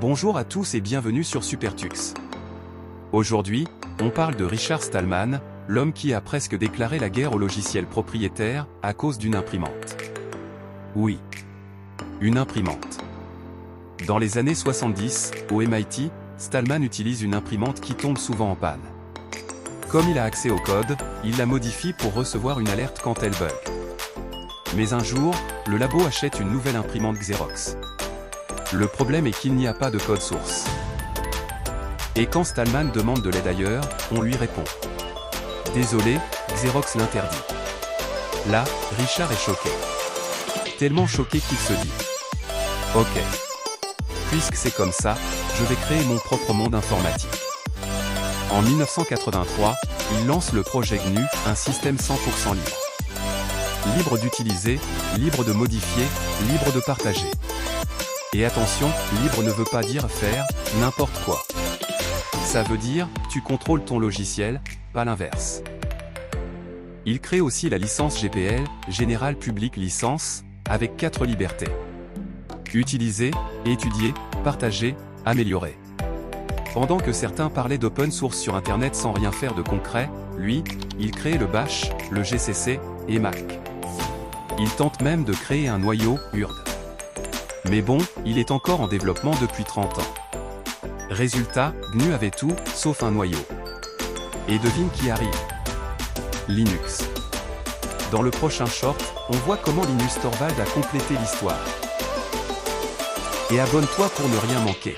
Bonjour à tous et bienvenue sur Supertux. Aujourd'hui, on parle de Richard Stallman, l'homme qui a presque déclaré la guerre aux logiciels propriétaires à cause d'une imprimante. Oui, une imprimante. Dans les années 70, au MIT, Stallman utilise une imprimante qui tombe souvent en panne. Comme il a accès au code, il la modifie pour recevoir une alerte quand elle bug. Mais un jour, le labo achète une nouvelle imprimante Xerox. Le problème est qu'il n'y a pas de code source. Et quand Stallman demande de l'aide ailleurs, on lui répond. Désolé, Xerox l'interdit. Là, Richard est choqué. Tellement choqué qu'il se dit. Ok. Puisque c'est comme ça, je vais créer mon propre monde informatique. En 1983, il lance le projet GNU, un système 100% libre. Libre d'utiliser, libre de modifier, libre de partager. Et attention, libre ne veut pas dire faire n'importe quoi. Ça veut dire, tu contrôles ton logiciel, pas l'inverse. Il crée aussi la licence GPL, General Public License, avec 4 libertés. Utiliser, étudier, partager, améliorer. Pendant que certains parlaient d'open source sur Internet sans rien faire de concret, lui, il crée le Bash, le GCC, et Mac. Il tente même de créer un noyau, URD. Mais bon, il est encore en développement depuis 30 ans. Résultat, GNU avait tout, sauf un noyau. Et devine qui arrive? Linux. Dans le prochain short, on voit comment Linus Torvald a complété l'histoire. Et abonne-toi pour ne rien manquer.